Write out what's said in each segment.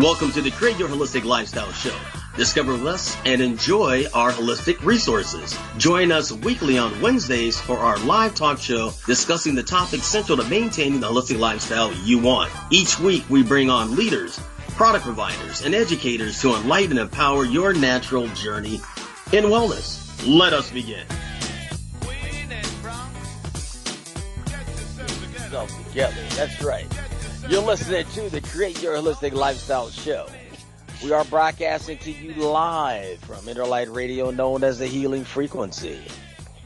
Welcome to the Create Your Holistic Lifestyle Show. Discover less and enjoy our holistic resources. Join us weekly on Wednesdays for our live talk show discussing the topics central to maintaining the holistic lifestyle you want. Each week we bring on leaders, product providers, and educators to enlighten and empower your natural journey in wellness. Let us begin. Together. That's right. You're listening to the Create Your Holistic Lifestyle Show. We are broadcasting to you live from Interlight Radio, known as the Healing Frequency.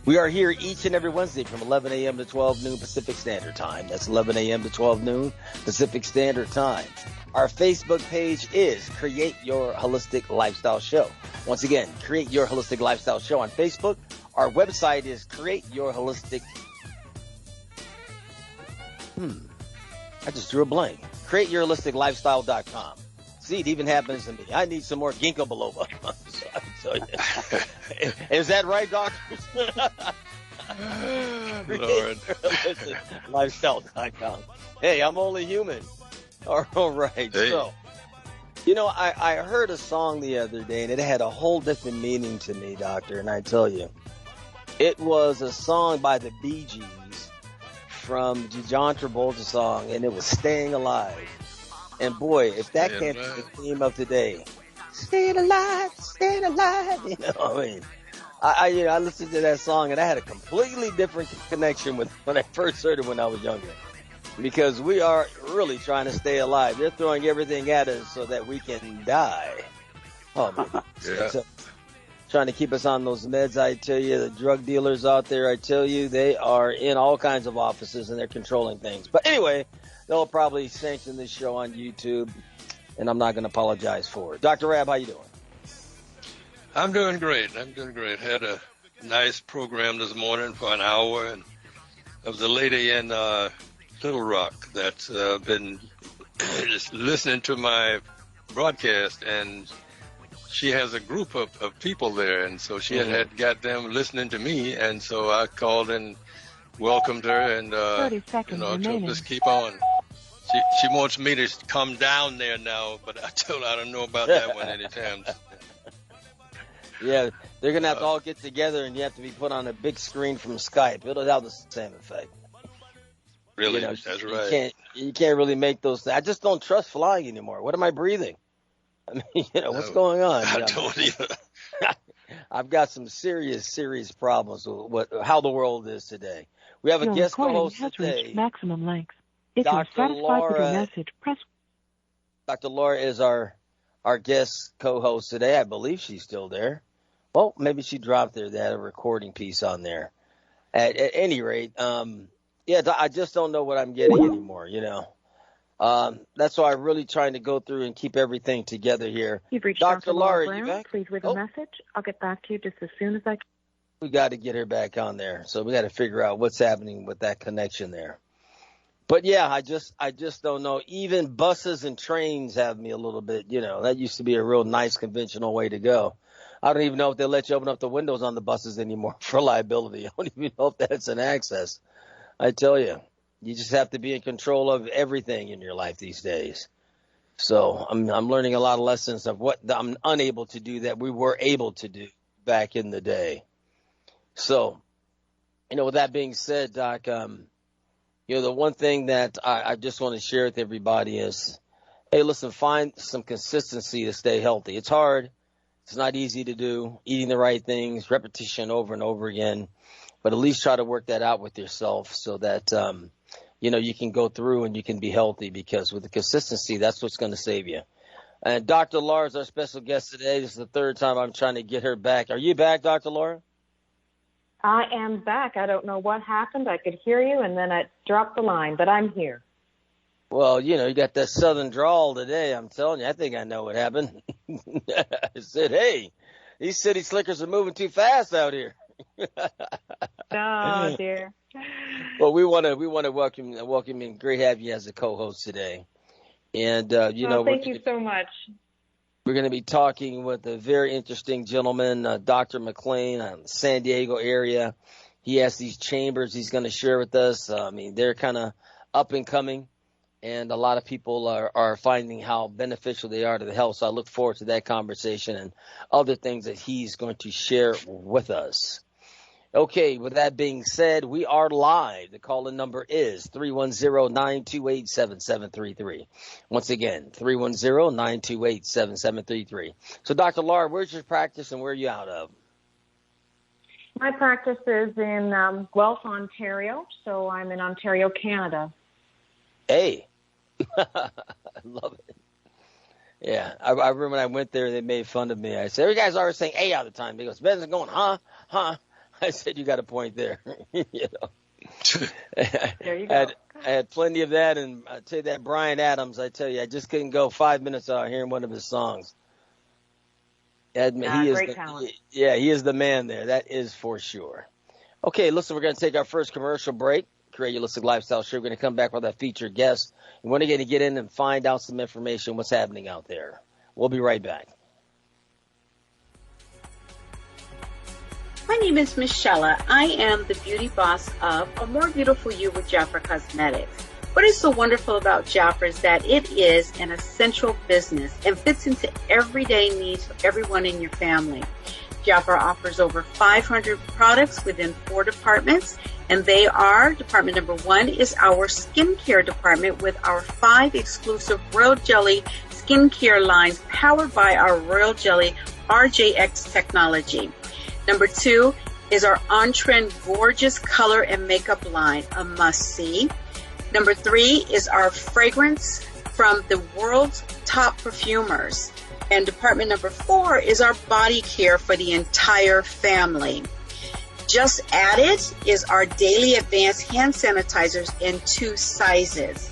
We are here each and every Wednesday from 11 a.m. to 12 noon Pacific Standard Time. That's 11 a.m. to 12 noon Pacific Standard Time. Our Facebook page is Create Your Holistic Lifestyle Show. Once again, Create Your Holistic Lifestyle Show on Facebook. Our website is Create Your Holistic. I just drew a blank. CreateYourHolisticLifestyle.com. See, it even happens to me. I need some more ginkgo biloba. Is that right, doctor? Lord. Lifestyle.com. Hey, I'm only human. All right. Hey. So, you know, I heard a song the other day, and it had a whole different meaning to me, doctor, and I tell you. It was a song by the Bee Gees from the John Travolta song, and it was Staying Alive. And boy, if that can't be the theme of today, staying alive, you know, I mean, I listened to that song, and I had a completely different connection with when I first heard it when I was younger, because we are really trying to stay alive. They're throwing everything at us so that we can die. Oh man, yeah. So, trying to keep us on those meds, I tell you. The drug dealers out there, I tell you, they are in all kinds of offices and they're controlling things. But anyway, they'll probably sanction this show on YouTube, and I'm not going to apologize for it. Dr. Rabb, how you doing? I'm doing great. Had a nice program this morning for an hour, and there was a lady in Little Rock that's been just listening to my broadcast, and she has a group of people there, and so she had got them listening to me, and so I called and welcomed her, and 30 seconds remaining. Just keep on. She wants me to come down there now, but I told her I don't know about that one anytime. Yeah, they're gonna have to all get together, and you have to be put on a big screen from Skype. It'll have the same effect. Really, you know, that's right. You can't really make those things. I just don't trust flying anymore. What am I breathing? I mean, what's going on? I don't either. I've got some serious problems with how the world is today. We have a guest co-host today. Maximum length. If you're satisfied with your message, press. Dr. Laura is our guest co-host today. I believe she's still there. Well, maybe she dropped there. They had a recording piece on there. At any rate, I just don't know what I'm getting anymore, you know. That's why I'm really trying to go through and keep everything together here. You've reached Dr. Laura, Brown. you back? Please leave a message. I'll get back to you just as soon as I can. We got to get her back on there. So we got to figure out what's happening with that connection there. But yeah, I just don't know. Even buses and trains have me a little bit, you know. That used to be a real nice conventional way to go. I don't even know if they'll let you open up the windows on the buses anymore for liability. I don't even know if that's an access. I tell you. You just have to be in control of everything in your life these days. So I'm learning a lot of lessons of what I'm unable to do that we were able to do back in the day. So, you know, with that being said, Doc, you know, the one thing that I just want to share with everybody is, hey, listen, find some consistency to stay healthy. It's hard. It's not easy to do. Eating the right things, repetition over and over again. But at least try to work that out with yourself so that, you know, you can go through and you can be healthy, because with the consistency, that's what's going to save you. And Dr. Laura is our special guest today. This is the third time I'm trying to get her back. Are you back, Dr. Laura? I am back. I don't know what happened. I could hear you, and then I dropped the line, but I'm here. Well, you know, you got that southern drawl today. I'm telling you, I think I know what happened. I said, hey, these city slickers are moving too fast out here. Oh, dear. Well, we want to welcome you. Great to have you as a co-host today. And, thank you so much. We're going to be talking with a very interesting gentleman, Dr. McLaine, out in the San Diego area. He has these chambers he's going to share with us. I mean, they're kind of up and coming. and a lot of people are finding how beneficial they are to the health. So I look forward to that conversation and other things that he's going to share with us. Okay, with that being said, we are live. The call-in number is 310-928-7733. Once again, 310-928-7733. So, Dr. Laura, where's your practice and where are you out of? My practice is in Guelph, Ontario, so I'm in Ontario, Canada. Hey, I love it. Yeah, I remember when I went there, they made fun of me. I said, "You guys are always saying "hey" all the time." He goes, "Ben's going, huh?" I said, "You got a point there." You know. There you go. I had plenty of that, and I tell you that Bryan Adams, I tell you, I just couldn't go 5 minutes without hearing one of his songs. Great talent. Yeah, he is the man there. That is for sure. Okay, listen, we're going to take our first commercial break. Create Your Holistic Lifestyle Show. We're going to come back with our featured guest. We want to get in and find out some information, what's happening out there. We'll be right back. My name is Michelle. I am the beauty boss of A More Beautiful You with Jafra Cosmetics. What is so wonderful about Jafra is that it is an essential business and fits into everyday needs of everyone in your family. Jafra offers over 500 products within 4 departments, and they are, department number 1 is our skincare department with our 5 exclusive Royal Jelly skincare lines powered by our Royal Jelly RJX technology. Number 2 is our on-trend gorgeous color and makeup line, a must-see. Number 3 is our fragrance from the world's top perfumers. And department number 4 is our body care for the entire family. Just added is our daily advanced hand sanitizers in 2 sizes.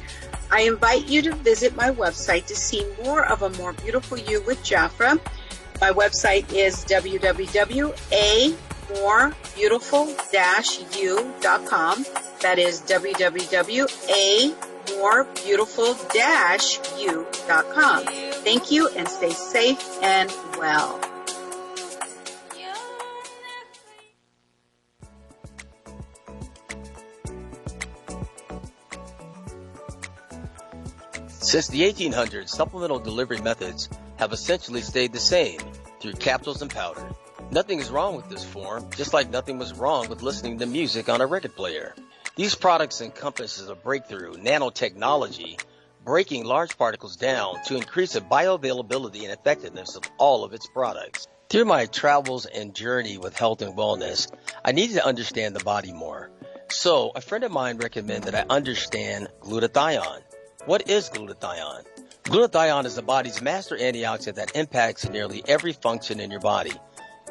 I invite you to visit my website to see more of A More Beautiful You with Jafra. My website is www.amorebeautiful-u.com. That is www.amorebeautiful-u.com. Thank you and stay safe and well. Since the 1800s, supplemental delivery methods have essentially stayed the same through capsules and powder. Nothing is wrong with this form, just like nothing was wrong with listening to music on a record player. These products encompass a breakthrough nanotechnology, breaking large particles down to increase the bioavailability and effectiveness of all of its products. Through my travels and journey with health and wellness, I needed to understand the body more. So a friend of mine recommended I understand glutathione. What is glutathione? Glutathione is the body's master antioxidant that impacts nearly every function in your body.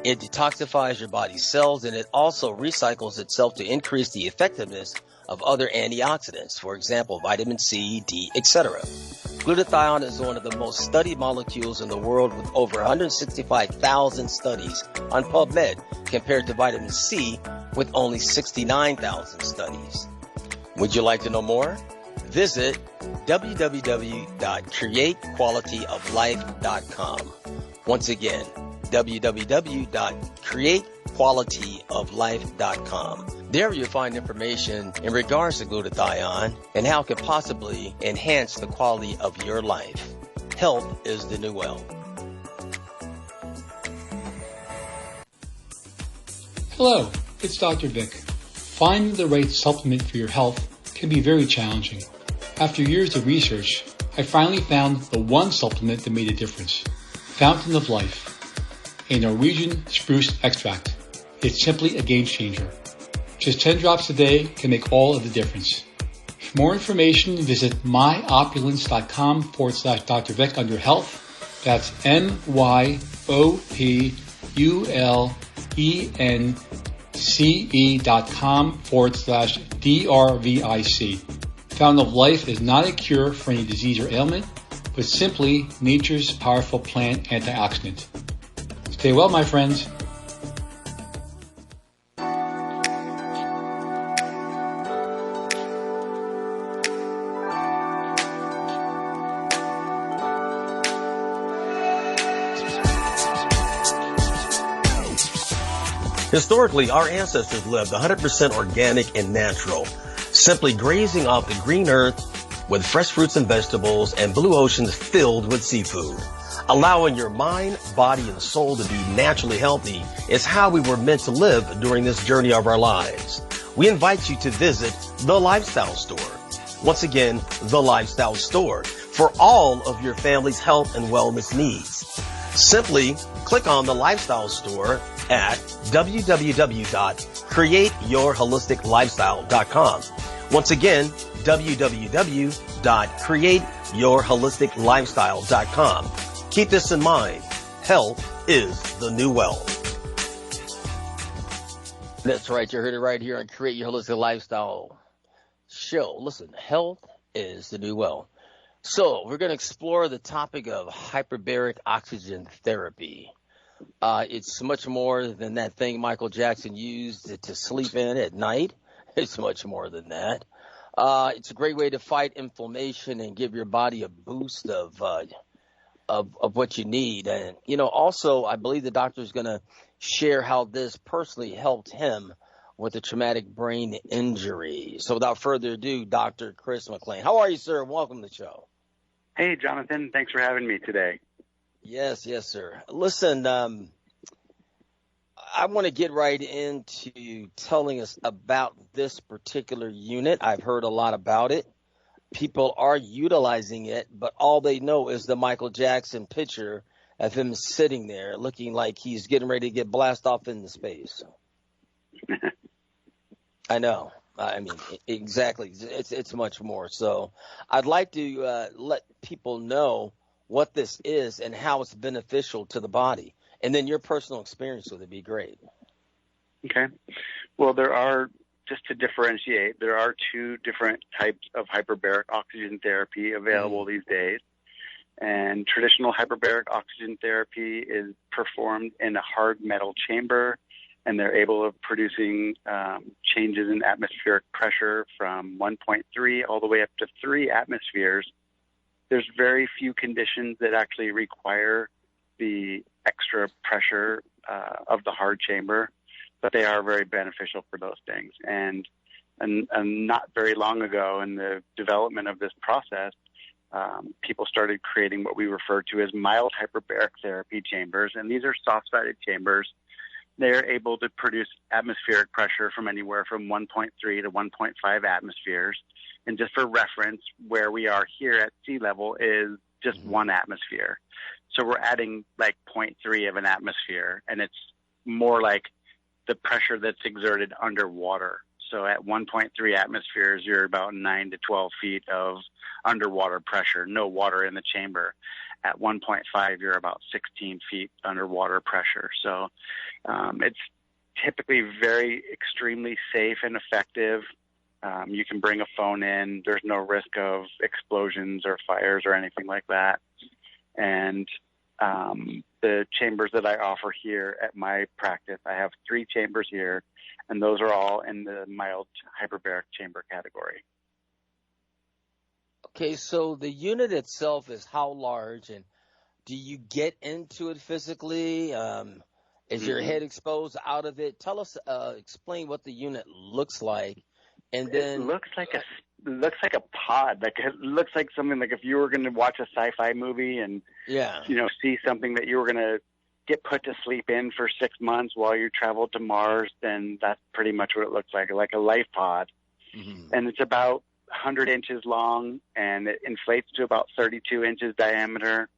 It detoxifies your body's cells, and it also recycles itself to increase the effectiveness of other antioxidants, for example, vitamin C, D, etc. Glutathione is one of the most studied molecules in the world with over 165,000 studies on PubMed compared to vitamin C with only 69,000 studies. Would you like to know more? Visit www.createqualityoflife.com. Once again, www.createqualityoflife.com. There you'll find information in regards to glutathione and how it can possibly enhance the quality of your life. Health is the new wealth. Hello, it's Dr. Vic. Finding the right supplement for your health can be very challenging. After years of research, I finally found the one supplement that made a difference. Fountain of Life, a Norwegian spruce extract. It's simply a game changer. Just 10 drops a day can make all of the difference. For more information, visit myopulence.com/Dr. Vic under health. That's myopulence.com/DRVIC. Fountain of Life is not a cure for any disease or ailment, but simply nature's powerful plant antioxidant. Stay well, my friends. Historically, our ancestors lived 100% organic and natural, simply grazing off the green earth with fresh fruits and vegetables and blue oceans filled with seafood. Allowing your mind, body, and soul to be naturally healthy is how we were meant to live during this journey of our lives. We invite you to visit The Lifestyle Store. Once again, The Lifestyle Store, for all of your family's health and wellness needs. Simply click on The Lifestyle Store at www.createyourholisticlifestyle.com. Once again, www.createyourholisticlifestyle.com. Keep this in mind. Health is the new wealth. That's right. You heard it right here on Create Your Holistic Lifestyle Show. Listen, health is the new wealth. So we're going to explore the topic of hyperbaric oxygen therapy. It's much more than that thing Michael Jackson used to sleep in at night. It's much more than that. It's a great way to fight inflammation and give your body a boost of what you need. And, also, I believe the doctor is going to share how this personally helped him with a traumatic brain injury. So without further ado, Dr. Chris McLaine. How are you, sir? Welcome to the show. Hey, Johnathan. Thanks for having me today. Yes, sir. Listen, I want to get right into telling us about this particular unit. I've heard a lot about it. People are utilizing it, but all they know is the Michael Jackson picture of him sitting there looking like he's getting ready to get blasted off into space. I know. I mean, exactly. It's much more. So I'd like to let people know what this is and how it's beneficial to the body. And then your personal experience with it would be great. Okay. Well, just to differentiate, there are two different types of hyperbaric oxygen therapy available these days. And traditional hyperbaric oxygen therapy is performed in a hard metal chamber, and they're able of producing changes in atmospheric pressure from 1.3 all the way up to 3 atmospheres. There's very few conditions that actually require the extra pressure of the hard chamber, but they are very beneficial for those things. And not very long ago in the development of this process, people started creating what we refer to as mild hyperbaric therapy chambers, and these are soft-sided chambers. They're able to produce atmospheric pressure from anywhere from 1.3 to 1.5 atmospheres. And just for reference, where we are here at sea level is just 1 atmosphere. So we're adding like 0.3 of an atmosphere, and it's more like the pressure that's exerted underwater. So at 1.3 atmospheres, you're about 9 to 12 feet of underwater pressure, no water in the chamber. At 1.5, you're about 16 feet underwater pressure. So it's typically very extremely safe and effective. You can bring a phone in. There's no risk of explosions or fires or anything like that. And the chambers that I offer here at my practice, I have 3 chambers here, and those are all in the mild hyperbaric chamber category. Okay, so the unit itself is how large, and do you get into it physically? Is your head exposed out of it? Tell us, explain what the unit looks like, and then it looks like a pod. Like it looks like something like if you were going to watch a sci-fi movie and see something that you were going to get put to sleep in for 6 months while you traveled to Mars, then that's pretty much what it looks like a life pod. And it's about 100 inches long, and it inflates to about 32 inches diameter,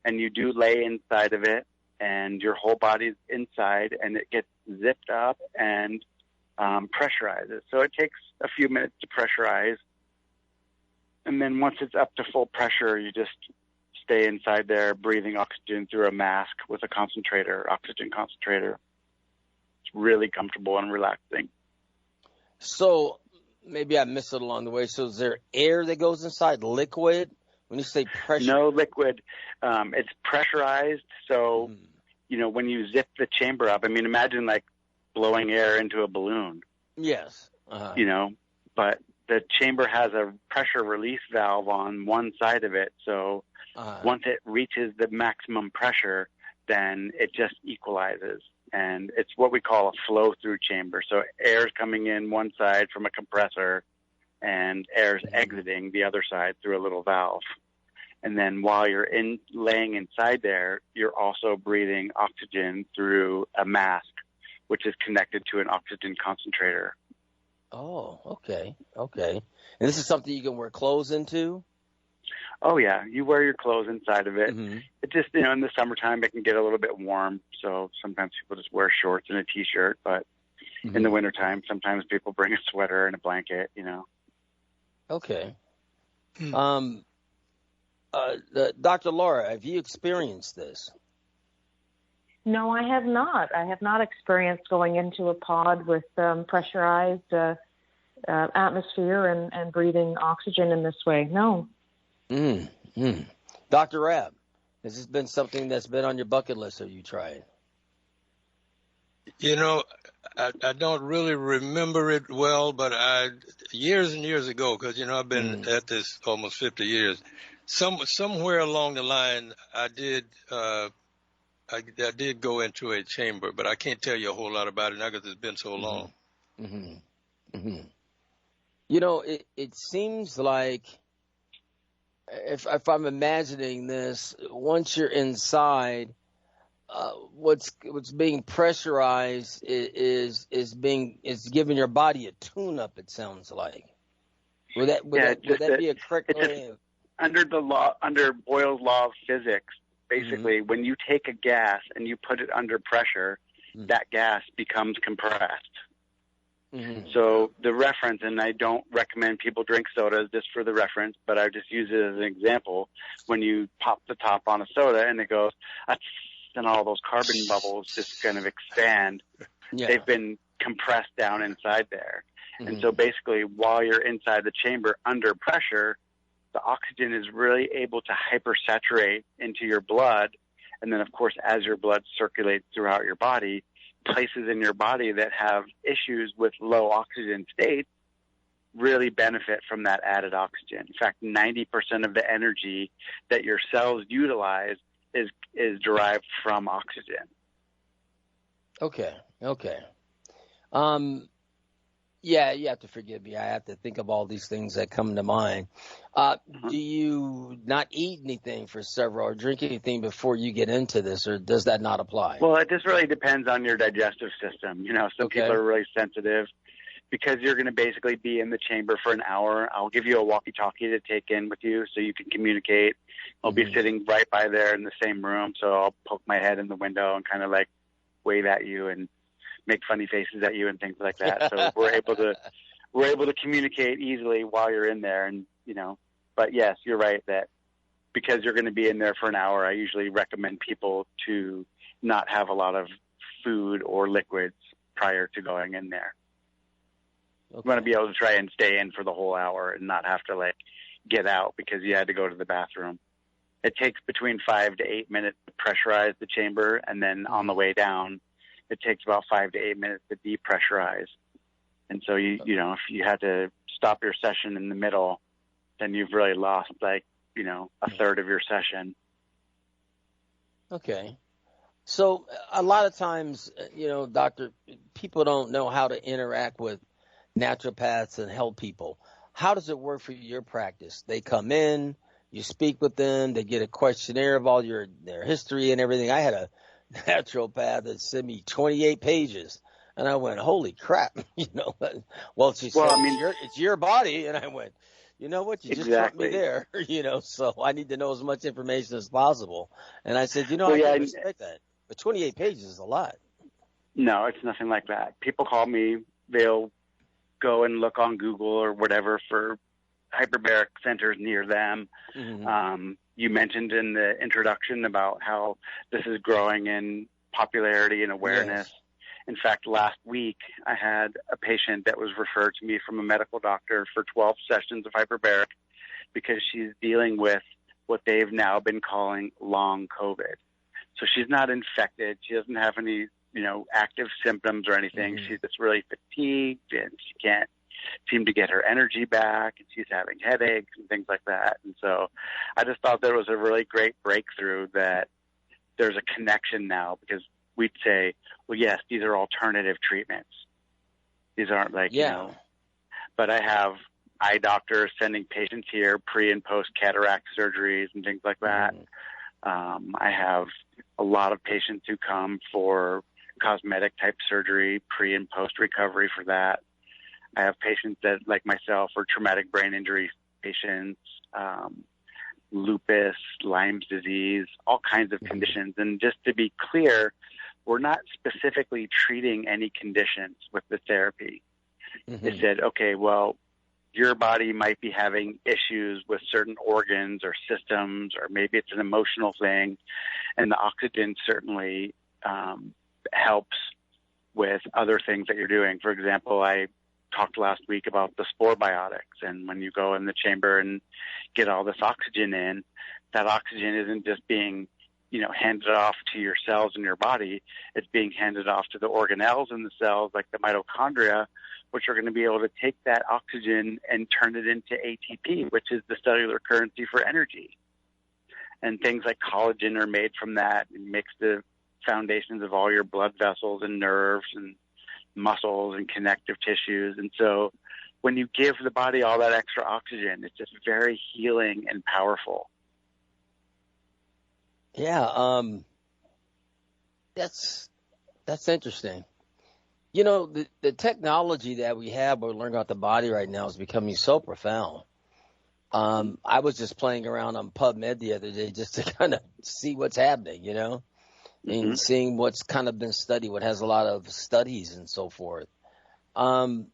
and you do lay inside of it, and your whole body's inside, and it gets zipped up and pressurizes. So it takes a few minutes to pressurize, and then once it's up to full pressure, you just stay inside there breathing oxygen through a mask with a oxygen concentrator. It's really comfortable and relaxing. So maybe I missed it along the way. So is there air that goes inside, liquid? When you say pressure? No liquid. It's pressurized. So, when you zip the chamber up, I mean, imagine like blowing air into a balloon. Yes. But the chamber has a pressure release valve on one side of it. So once it reaches the maximum pressure, then it just equalizes. And it's what we call a flow-through chamber. So air is coming in one side from a compressor, and air's exiting the other side through a little valve. And then while you're laying inside there, you're also breathing oxygen through a mask, which is connected to an oxygen concentrator. Oh, okay. And this is something you can wear clothes into? Oh, yeah. You wear your clothes inside of it. Mm-hmm. It just, in the summertime, it can get a little bit warm. So sometimes people just wear shorts and a T-shirt. But in the wintertime, sometimes people bring a sweater and a blanket, Okay. Dr. Laura, have you experienced this? No, I have not. I have not experienced going into a pod with pressurized atmosphere and breathing oxygen in this way. No. Dr. Rabb, has this been something that's been on your bucket list? Have you tried? I don't really remember it well, but years and years ago, because, I've been at this almost 50 years, somewhere along the line, I did go into a chamber, but I can't tell you a whole lot about it now because it's been so long. It seems like, if I'm imagining this, once you're inside, what's being pressurized is giving your body a tune-up. It sounds like. Would that be a correct way? Under Boyle's law of physics, basically, when you take a gas and you put it under pressure, that gas becomes compressed. So the reference, and I don't recommend people drink sodas just for the reference, but I just use it as an example. When you pop the top on a soda and it goes, and all those carbon bubbles just kind of expand, they've been compressed down inside there. And so basically, while you're inside the chamber under pressure, the oxygen is really able to hypersaturate into your blood. And then, of course, as your blood circulates throughout your body, places in your body that have issues with low oxygen states really benefit from that added oxygen. In fact, 90% of the energy that your cells utilize is derived from oxygen. Okay. Yeah, you have to forgive me. I have to think of all these things that come to mind. Do you not eat anything for several or drink anything before you get into this, or does that not apply? Well, it just really depends on your digestive system. Some people are really sensitive because you're going to basically be in the chamber for an hour. I'll give you a walkie-talkie to take in with you so you can communicate. I'll be sitting right by there in the same room, so I'll poke my head in the window and kind of like wave at you and make funny faces at you and things like that. So we're able to communicate easily while you're in there. And, but yes, you're right that because you're going to be in there for an hour, I usually recommend people to not have a lot of food or liquids prior to going in there. You want to be able to try and stay in for the whole hour and not have to get out because you had to go to the bathroom. It takes between 5 to 8 minutes to pressurize the chamber. And then on the way down, it takes about 5 to 8 minutes to depressurize. And so, if you had to stop your session in the middle, then you've really lost a third of your session. Okay. So a lot of times, doctor, people don't know how to interact with naturopaths and health people. How does it work for your practice? They come in, you speak with them, they get a questionnaire of all their history and everything. I had a naturopath that sent me 28 pages, and I went, holy crap, Well, she said, it's your body, and I went, you know what, you just put me there, so I need to know as much information as possible. And I said, I can respect that, but 28 pages is a lot. No, it's nothing like that. People call me, they'll go and look on Google or whatever for hyperbaric centers near them. You mentioned in the introduction about how this is growing in popularity and awareness. Yes. In fact, last week I had a patient that was referred to me from a medical doctor for 12 sessions of hyperbaric because she's dealing with what they've now been calling long COVID. So she's not infected. She doesn't have any, active symptoms or anything. She's just really fatigued and she can't seem to get her energy back, and she's having headaches and things like that. And so I just thought there was a really great breakthrough that there's a connection now, because we'd say, well, yes, these are alternative treatments. These aren't but I have eye doctors sending patients here pre and post cataract surgeries and things like that. I have a lot of patients who come for cosmetic type surgery pre and post recovery for that. I have patients that, like myself, are traumatic brain injury patients, lupus, Lyme's disease, all kinds of conditions. And just to be clear, we're not specifically treating any conditions with the therapy. It said, okay, well, your body might be having issues with certain organs or systems, or maybe it's an emotional thing, and the oxygen certainly helps with other things that you're doing. For example, I talked last week about the spore biotics, and when you go in the chamber and get all this oxygen in, that oxygen isn't just being handed off to your cells in your body. It's being handed off to the organelles in the cells, like the mitochondria, which are going to be able to take that oxygen and turn it into ATP, which is the cellular currency for energy. And things like collagen are made from that and makes the foundations of all your blood vessels and nerves and muscles and connective tissues. And so when you give the body all that extra oxygen, it's just very healing and powerful. Yeah, that's interesting. The technology that we have, we're learning about the body right now, is becoming so profound. I was just playing around on PubMed the other day just to kind of see what's happening, and seeing what's kind of been studied, what has a lot of studies and so forth. Dr.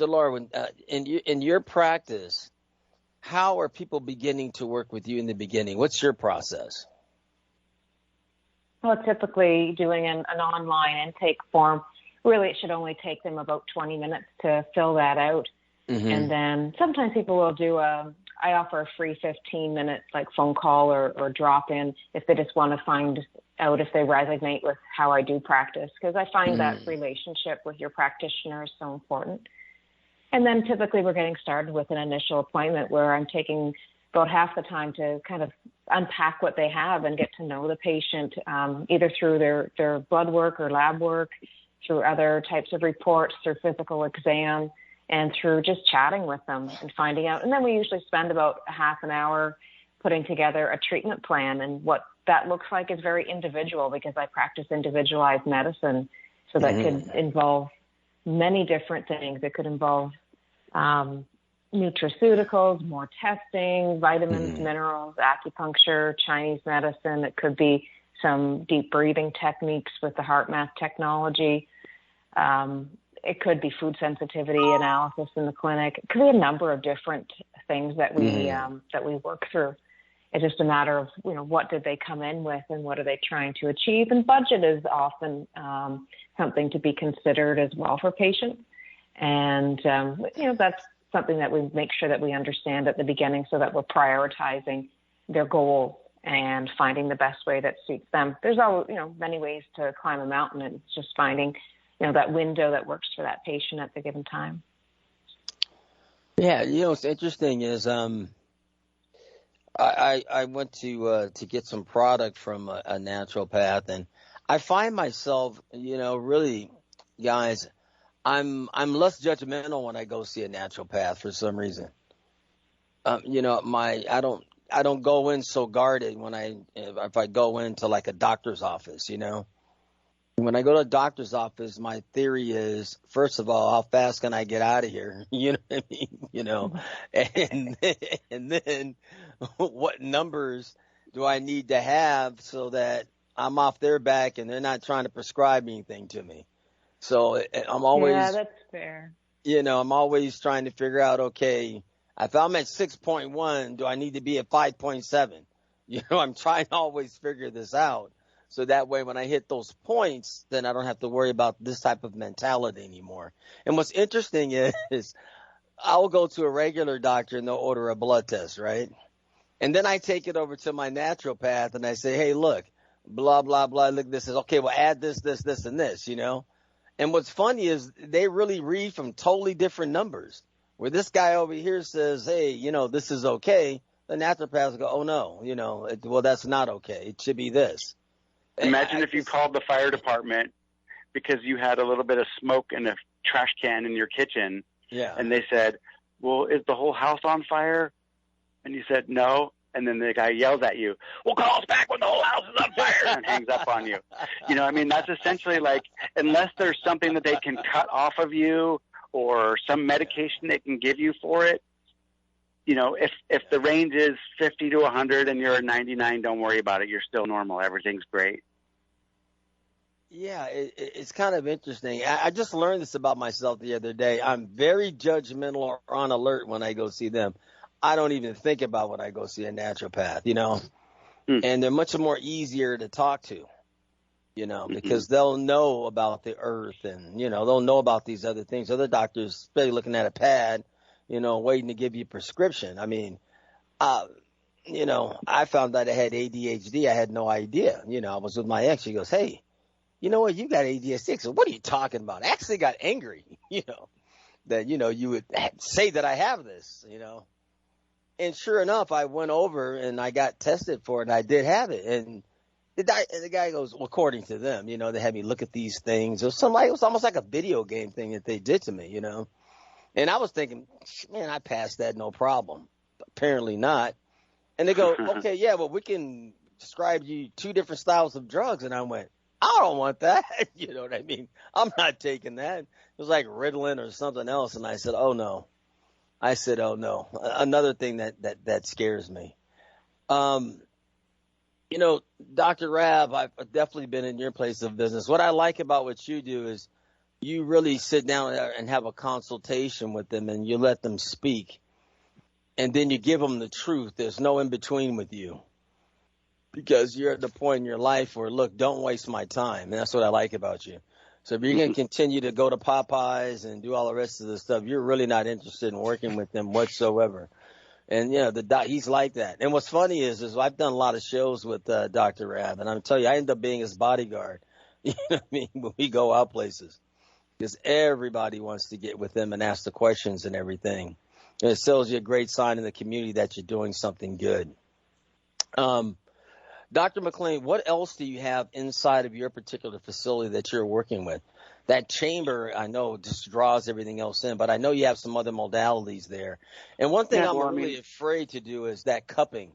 Laura, in your practice, how are people beginning to work with you in the beginning? What's your process? Well, typically doing an online intake form, really it should only take them about 20 minutes to fill that out. And then sometimes people will do I offer a free 15-minute phone call or drop in if they just want to find out if they resonate with how I do practice, because I find that relationship with your practitioner is so important. And then typically we're getting started with an initial appointment where I'm taking about half the time to kind of unpack what they have and get to know the patient, either through their blood work or lab work, through other types of reports, through physical exam, and through just chatting with them and finding out. And then we usually spend about a half an hour putting together a treatment plan. And what that looks like is very individual, because I practice individualized medicine. So that could involve many different things. It could involve nutraceuticals, more testing, vitamins, minerals, acupuncture, Chinese medicine. It could be some deep breathing techniques with the heart math technology. It could be food sensitivity analysis in the clinic. It could be a number of different things that we work through. It's just a matter of, what did they come in with and what are they trying to achieve? And budget is often something to be considered as well for patients. And, that's something that we make sure that we understand at the beginning, so that we're prioritizing their goals and finding the best way that suits them. There's many ways to climb a mountain, and it's just finding, that window that works for that patient at the given time. Yeah, what's interesting is I went to get some product from a naturopath, and I find myself, really, guys, I'm less judgmental when I go see a naturopath for some reason. I don't go in so guarded if I go into like a doctor's office, When I go to a doctor's office, my theory is, first of all, how fast can I get out of here? You know what I mean? And then what numbers do I need to have so that I'm off their back and they're not trying to prescribe anything to me? So I'm always, yeah, that's fair. I'm always trying to figure out, okay, if I'm at 6.1, do I need to be at 5.7? I'm trying to always figure this out. So that way, when I hit those points, then I don't have to worry about this type of mentality anymore. And what's interesting is I'll go to a regular doctor and they'll order a blood test, right? And then I take it over to my naturopath and I say, hey, look, blah, blah, blah. Look, this is okay. Well, add this, and this, And what's funny is they really read from totally different numbers. Where this guy over here says, hey, this is okay. The naturopath will go, oh, no, well, that's not okay. It should be this. Imagine if you called the fire department because you had a little bit of smoke in a trash can in your kitchen, Yeah. And they said, well, is the whole house on fire? And you said, no. And then the guy yells at you, well, call us back when the whole house is on fire, and hangs up on you. You know, I mean, that's essentially like, unless there's something that they can cut off of you or some medication they can give you for it, you know, if the range is 50 to 100 and you're at 99, don't worry about it. You're still normal. Everything's great. Yeah, it's kind of interesting. I just learned this about myself the other day. I'm very judgmental or on alert when I go see them. I don't even think about when I go see a naturopath, you know, and they're much more easier to talk to, you know, because they'll know about the earth and, you know, they'll know about these other things. Other doctors, especially looking at a pad, you know, waiting to give you a prescription. I mean, you know, I found out I had ADHD. I had no idea. You know, I was with my ex. She goes, hey, you know what? You got ADHD. So what are you talking about? I actually got angry, you know, that, you know, you would say that I have this, you know. And sure enough, I went over and I got tested for it, and I did have it. And the guy goes, well, according to them, you know, they had me look at these things. It was almost like a video game thing that they did to me, you know. And I was thinking, man, I passed that no problem. Apparently not. And they go, okay, yeah, well, we can prescribe you 2 different styles of drugs. And I went, I don't want that. You know what I mean? I'm not taking that. It was like Ritalin or something else. And I said, oh, no. Another thing that scares me. You know, Dr. Rabb, I've definitely been in your place of business. What I like about what you do is you really sit down and have a consultation with them, and you let them speak. And then you give them the truth. There's no in between with you, because you're at the point in your life where, look, don't waste my time. And that's what I like about you. So if you're going to continue to go to Popeyes and do all the rest of the stuff, you're really not interested in working with them whatsoever. And, you know, he's like that. And what's funny is I've done a lot of shows with Dr. Rabb, and I'm telling you, I end up being his bodyguard. You know what I mean? When we go out places, because everybody wants to get with him and ask the questions and everything. And it tells you a great sign in the community that you're doing something good. Dr. McLaine, what else do you have inside of your particular facility that you're working with? That chamber, I know, just draws everything else in, but I know you have some other modalities there. And one thing I'm really afraid to do is that cupping,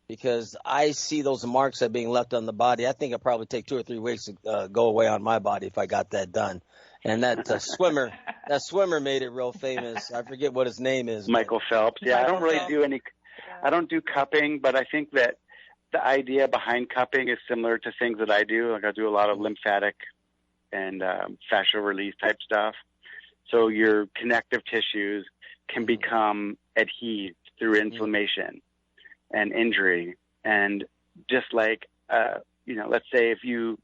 because I see those marks that are being left on the body. I think it'd probably take 2 or 3 weeks to go away on my body if I got that done. And that swimmer made it real famous. I forget what his name is. Michael Phelps. Yeah, I don't really do I don't do cupping, but I think that the idea behind cupping is similar to things that I do. Like I do a lot of lymphatic and fascial release type stuff. So your connective tissues can become adhesed through inflammation and injury. And just like, you know, let's say if you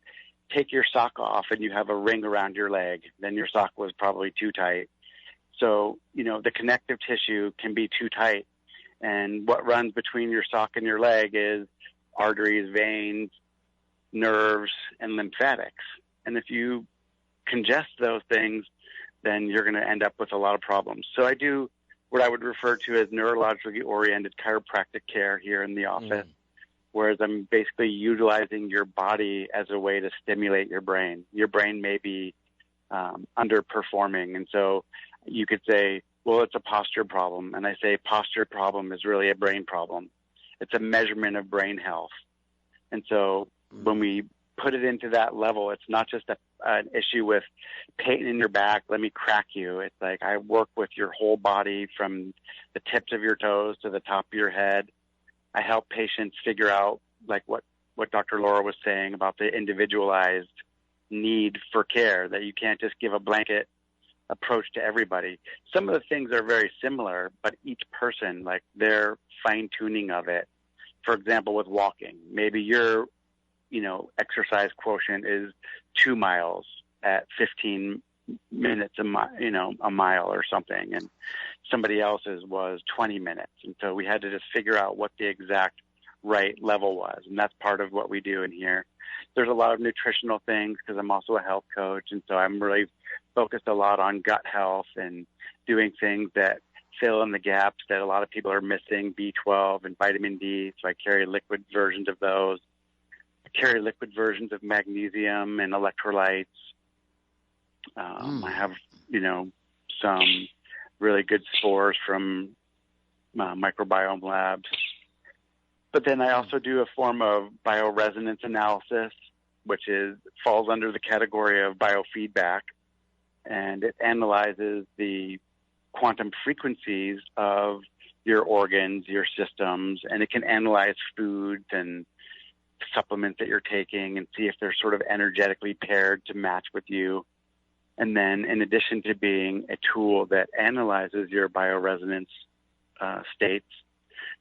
take your sock off and you have a ring around your leg, then your sock was probably too tight. So, you know, the connective tissue can be too tight. And what runs between your sock and your leg is arteries, veins, nerves, and lymphatics. And if you congest those things, then you're going to end up with a lot of problems. So I do what I would refer to as neurologically oriented chiropractic care here in the office, whereas I'm basically utilizing your body as a way to stimulate your brain. Your brain may be underperforming. And so you could say, well, it's a posture problem. And I say posture problem is really a brain problem. It's a measurement of brain health. And so when we put it into that level, it's not just an issue with pain in your back, let me crack you. It's like I work with your whole body from the tips of your toes to the top of your head. I help patients figure out, like what Dr. Laura was saying about the individualized need for care, that you can't just give a blanket approach to everybody. Some of the things are very similar, but each person, like their fine-tuning of it. For example, with walking, maybe your, you know, exercise quotient is 2 miles at 15 minutes a mile or something, and somebody else's was 20 minutes. And so we had to just figure out what the exact right level was, and that's part of what we do in here. There's a lot of nutritional things because I'm also a health coach, and so I'm really focused a lot on gut health and doing things that fill in the gaps that a lot of people are missing, B12 and vitamin D. So I carry liquid versions of those. I carry liquid versions of magnesium and electrolytes. I have, you know, some really good spores from microbiome labs. But then I also do a form of bioresonance analysis, which falls under the category of biofeedback, and it analyzes the quantum frequencies of your organs, your systems, and it can analyze foods and supplements that you're taking and see if they're sort of energetically paired to match with you. And then in addition to being a tool that analyzes your bioresonance states,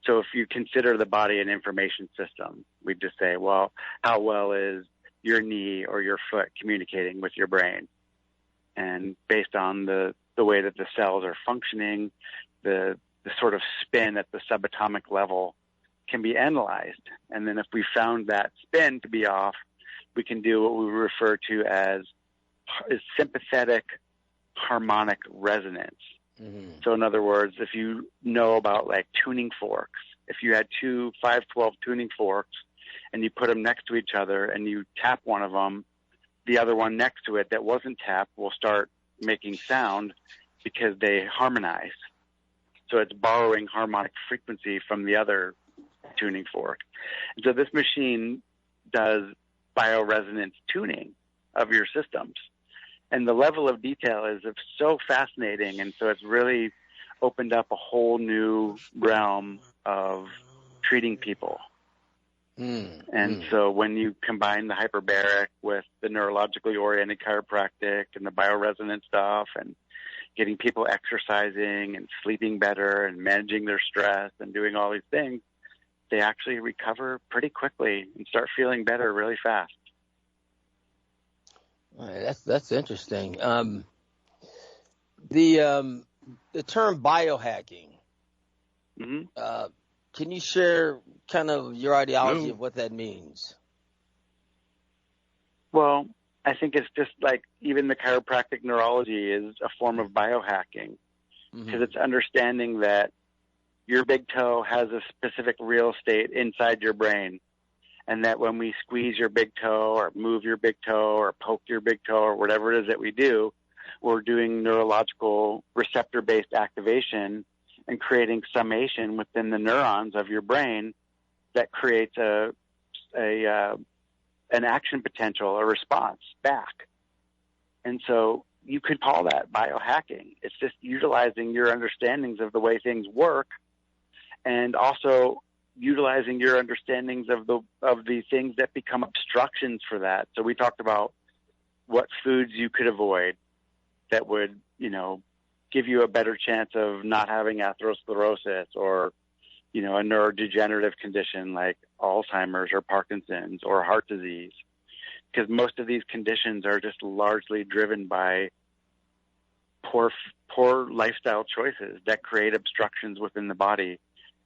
so if you consider the body an information system, we just say, well, how well is your knee or your foot communicating with your brain? And based on the way that the cells are functioning, the sort of spin at the subatomic level can be analyzed. And then if we found that spin to be off, we can do what we refer to as sympathetic harmonic resonance. Mm-hmm. So in other words, if you know about like tuning forks, if you had two 512 tuning forks and you put them next to each other and you tap one of them, the other one next to it that wasn't tapped will start making sound because they harmonize. So it's borrowing harmonic frequency from the other tuning fork. And so this machine does bioresonance tuning of your systems. And the level of detail is so fascinating. And so it's really opened up a whole new realm of treating people. So when you combine the hyperbaric with the neurologically oriented chiropractic and the bioresonance stuff and getting people exercising and sleeping better and managing their stress and doing all these things, they actually recover pretty quickly and start feeling better really fast. All right, that's interesting. The term biohacking. Mm-hmm. Can you share kind of your ideology of what that means? Well, I think it's just like even the chiropractic neurology is a form of biohacking, because it's understanding that your big toe has a specific real estate inside your brain, and that when we squeeze your big toe or move your big toe or poke your big toe or whatever it is that we do, we're doing neurological receptor-based activation and creating summation within the neurons of your brain that creates an action potential, a response back. And so you could call that biohacking. It's just utilizing your understandings of the way things work, and also utilizing your understandings of the things that become obstructions for that. So we talked about what foods you could avoid that would, give you a better chance of not having atherosclerosis or, a neurodegenerative condition like Alzheimer's or Parkinson's or heart disease, because most of these conditions are just largely driven by poor lifestyle choices that create obstructions within the body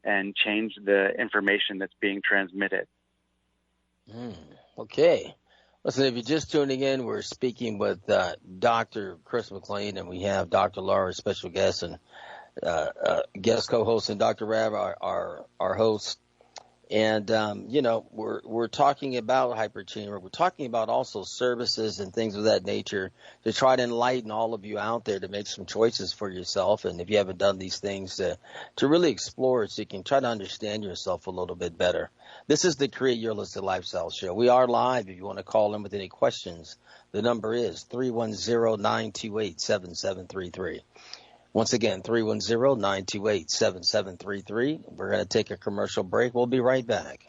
and change the information that's being transmitted. Okay. Listen, if you're just tuning in, we're speaking with Dr. Chris McLaine, and we have Dr. Laura, special guest, and guest co-host, and Dr. Rabb, our host. And, we're talking about hypertension. We're talking about also services and things of that nature to try to enlighten all of you out there to make some choices for yourself. And if you haven't done these things, to really explore it so you can try to understand yourself a little bit better. This is the Create Your Holistic Lifestyle Show. We are live. If you want to call in with any questions, the number is 310-928-7733. Once again, 310-928-7733. We're going to take a commercial break. We'll be right back.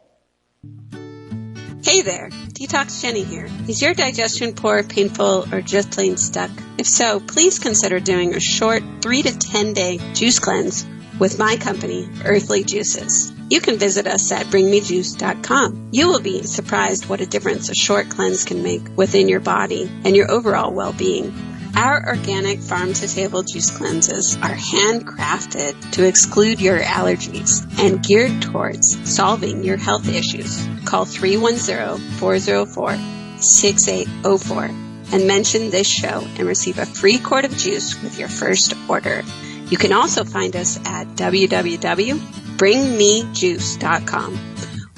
Hey there, Detox Jenny here. Is your digestion poor, painful, or just plain stuck? If so, please consider doing a short 3 to 10 day juice cleanse with my company, Earthly Juices. You can visit us at bringmejuice.com. You will be surprised what a difference a short cleanse can make within your body and your overall well-being. Our organic farm-to-table juice cleanses are handcrafted to exclude your allergies and geared towards solving your health issues. Call 310-404-6804 and mention this show and receive a free quart of juice with your first order. You can also find us at www.bringmejuice.com,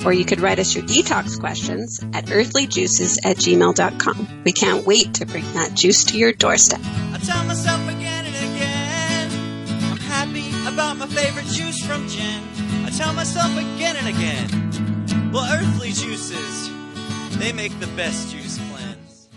or you could write us your detox questions at earthlyjuices@gmail.com. We can't wait to bring that juice to your doorstep. I tell myself again and again, favorite juice from gin. I tell myself again and again, well, earthly juices, they make the best juice cleanse.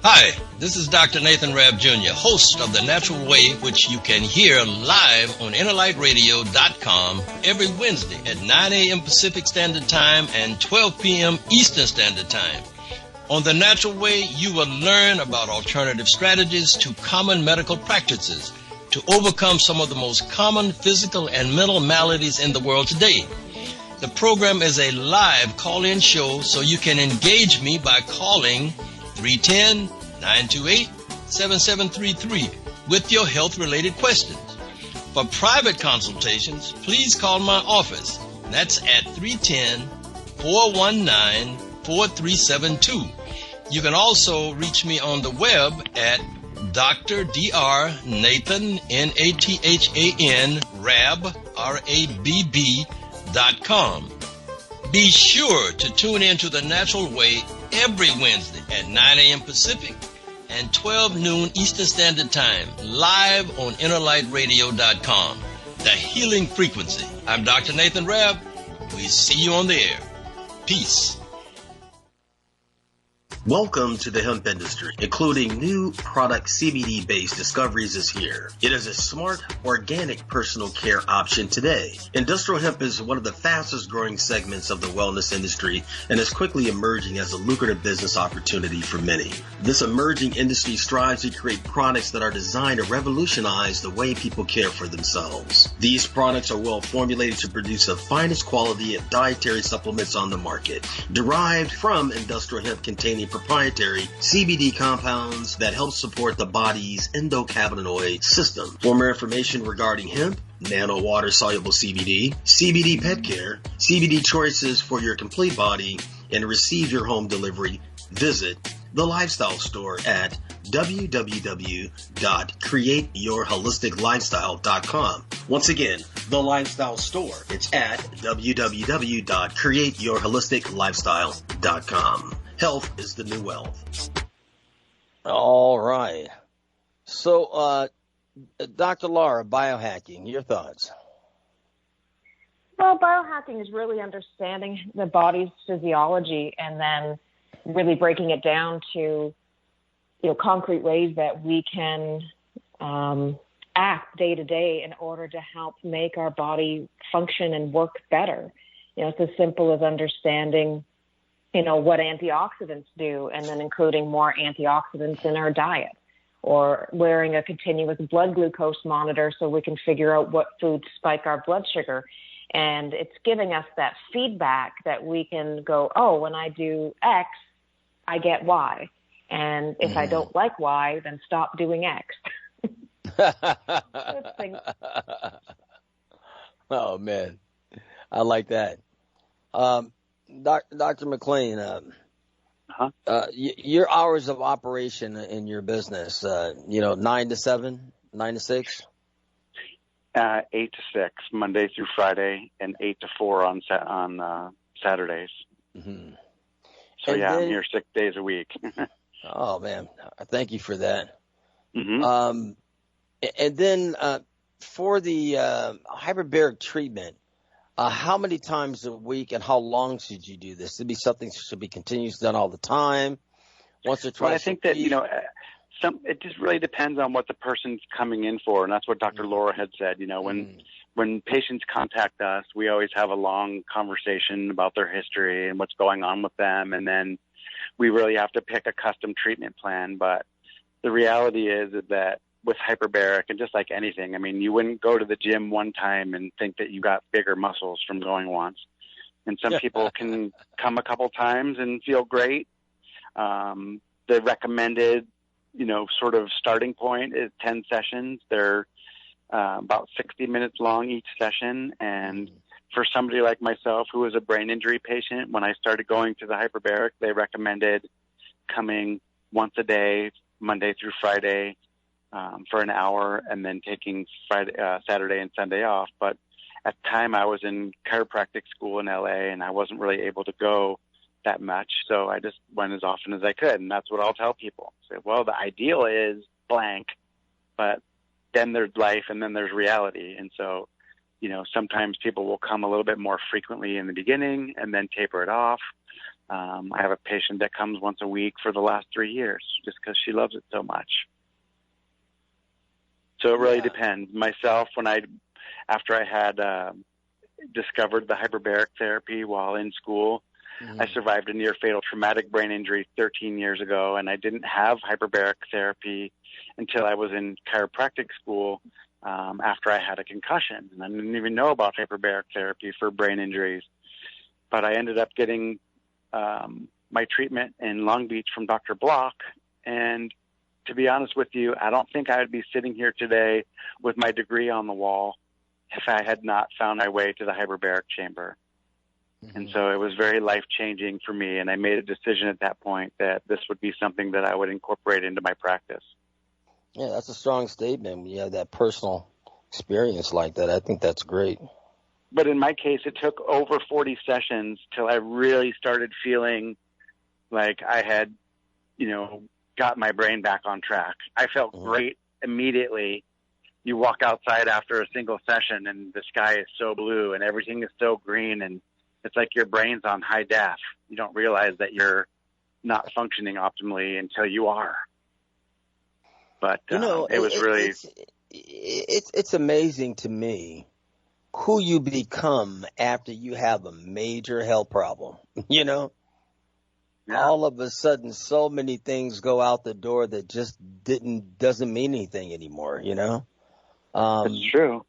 Hi, this is Dr. Nathan Rabb Jr., host of The Natural Way, which you can hear live on InnerlightRadio.com every Wednesday at 9 a.m. Pacific Standard Time and 12 p.m. Eastern Standard Time. On The Natural Way, you will learn about alternative strategies to common medical practices to overcome some of the most common physical and mental maladies in the world today. The program is a live call-in show, so you can engage me by calling 310-928-7733 with your health-related questions. For private consultations, please call my office. That's at 310-419-4372. You can also reach me on the web at Dr. Dr. Nathan, Nathan, Rabb, Rabb.com. Be sure to tune in to The Natural Way every Wednesday at 9 a.m. Pacific and 12 noon Eastern Standard Time, live on InnerlightRadio.com. The Healing Frequency. I'm Dr. Nathan Rabb. We see you on the air. Peace. Welcome to the hemp industry, including new product CBD-based discoveries is here. It is a smart, organic personal care option today. Industrial hemp is one of the fastest growing segments of the wellness industry and is quickly emerging as a lucrative business opportunity for many. This emerging industry strives to create products that are designed to revolutionize the way people care for themselves. These products are well formulated to produce the finest quality of dietary supplements on the market, derived from industrial hemp containing proprietary CBD compounds that help support the body's endocannabinoid system. For more information regarding hemp, nano water soluble CBD, CBD pet care, CBD choices for your complete body, and receive your home delivery, visit The Lifestyle Store at www.createyourholisticlifestyle.com. Once again, The Lifestyle Store. It's at www.createyourholisticlifestyle.com. Health is the new wealth. All right. So, Dr. Laura, biohacking, your thoughts? Well, biohacking is really understanding the body's physiology and then really breaking it down to, concrete ways that we can act day to day in order to help make our body function and work better. It's as simple as understanding what antioxidants do, and then including more antioxidants in our diet, or wearing a continuous blood glucose monitor so we can figure out what foods spike our blood sugar. And it's giving us that feedback that we can go, oh, when I do X, I get Y. And if I don't like Y, then stop doing X. Oh, man. I like that. Dr. McLaine, your hours of operation in your business, 9 to 7, 9 to 6? 8 to 6, Monday through Friday, and 8 to 4 on Saturdays. Mm-hmm. So, then, I'm here 6 days a week. Oh, man. Thank you for that. Mm-hmm. And then for the hyperbaric treatment, how many times a week and how long should you do this? Should be something that should be continuously done all the time, once or twice. Well, I think that, it just really depends on what the person's coming in for. And that's what Dr. Laura had said. When patients contact us, we always have a long conversation about their history and what's going on with them. And then we really have to pick a custom treatment plan. But the reality is that with hyperbaric, and just like anything, you wouldn't go to the gym one time and think that you got bigger muscles from going once. And some people can come a couple times and feel great. The recommended, sort of starting point is 10 sessions. They're about 60 minutes long each session. And for somebody like myself who was a brain injury patient, when I started going to the hyperbaric, they recommended coming once a day, Monday through Friday, for an hour, and then taking Saturday and Sunday off. But at the time I was in chiropractic school in LA, and I wasn't really able to go that much. So I just went as often as I could. And that's what I'll tell people. Say, well, the ideal is blank, but then there's life, and then there's reality. And so, sometimes people will come a little bit more frequently in the beginning and then taper it off. I have a patient that comes once a week for the last 3 years just because she loves it so much. So it really depends. Myself, after I had discovered the hyperbaric therapy while in school, I survived a near fatal traumatic brain injury 13 years ago, and I didn't have hyperbaric therapy until I was in chiropractic school after I had a concussion. And I didn't even know about hyperbaric therapy for brain injuries. But I ended up getting my treatment in Long Beach from Dr. Brookh. And to be honest with you, I don't think I would be sitting here today with my degree on the wall if I had not found my way to the hyperbaric chamber. And so it was very life-changing for me, and I made a decision at that point that this would be something that I would incorporate into my practice. Yeah, that's a strong statement when you have that personal experience like that. I think that's great. But in my case, it took over 40 sessions till I really started feeling like I had, got my brain back on track. I felt great immediately. You walk outside after a single session and the sky is so blue and everything is so green, and it's like your brain's on high def. You don't realize that you're not functioning optimally until you are. But it was really... It's amazing to me who you become after you have a major health problem, Yeah. All of a sudden, so many things go out the door that just doesn't mean anything anymore, That's true.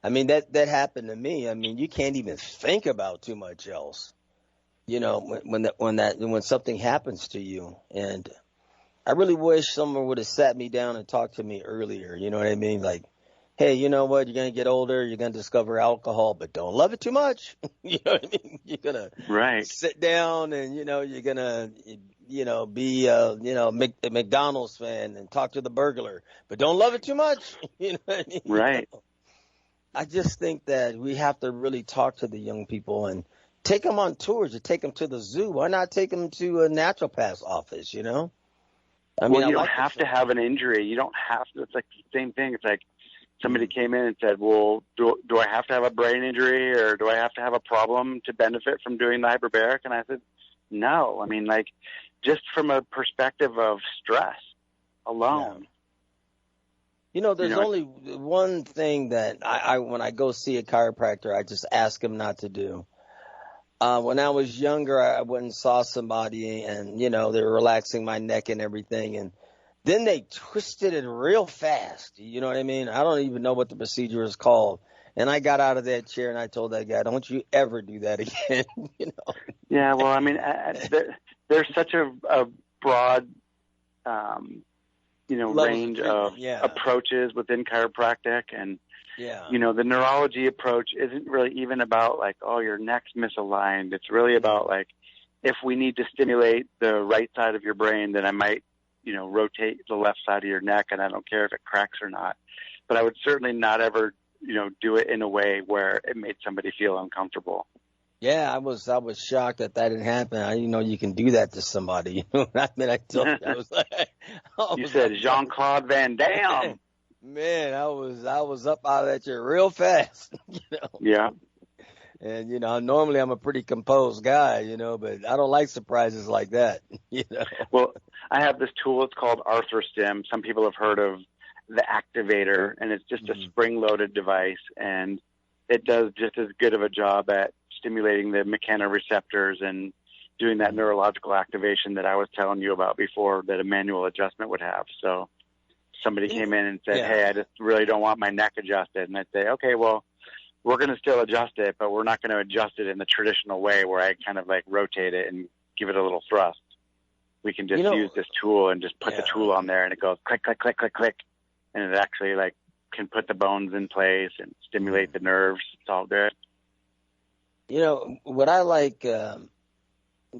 I mean, that happened to me. I mean, you can't even think about too much else, when something happens to you. And I really wish someone would have sat me down and talked to me earlier. You know what I mean? Like, hey, you know what? You're going to get older. You're going to discover alcohol, but don't love it too much. You know what I mean? You're going to sit down and, you're going to, be a McDonald's fan and talk to the burglar, but don't love it too much. You know what I mean? Right. I just think that we have to really talk to the young people and take them on tours or take them to the zoo. Why not take them to a naturopath's office, I mean, you don't have to have an injury. You don't have to. It's like the same thing. It's like somebody came in and said, well, do I have to have a brain injury or do I have to have a problem to benefit from doing the hyperbaric? And I said, no. I mean, like, just from a perspective of stress alone. Yeah. There's only one thing that I when I go see a chiropractor, I just ask him not to do. When I was younger, I went and saw somebody and, they were relaxing my neck and everything. And then they twisted it real fast. You know what I mean? I don't even know what the procedure is called. And I got out of that chair and I told that guy, don't you ever do that again. Yeah, well, I mean, there's such a broad, range of approaches within chiropractic. And, the neurology approach isn't really even about like, oh, your neck's misaligned. It's really about like, if we need to stimulate the right side of your brain, then I might, rotate the left side of your neck, and I don't care if it cracks or not. But I would certainly not ever, do it in a way where it made somebody feel uncomfortable. Yeah, I was shocked that didn't happen. I didn't know you can do that to somebody. I told you, I was like, you said Jean-Claude Van Damme. Man, I was up out of that chair real fast. Yeah. And normally I'm a pretty composed guy, but I don't like surprises like that. Well, I have this tool. It's called ArthroStim. Some people have heard of the Activator, and it's just a spring-loaded device, and it does just as good of a job at stimulating the mechanoreceptors and doing that neurological activation that I was telling you about before that a manual adjustment would have. So somebody came in and said, hey, I just really don't want my neck adjusted. And I'd say, okay, well, we're going to still adjust it, but we're not going to adjust it in the traditional way where I kind of like rotate it and give it a little thrust. We can just use this tool and just put the tool on there and it goes click, click, click, click, click. And it actually like can put the bones in place and stimulate the nerves. It's all good. What I like,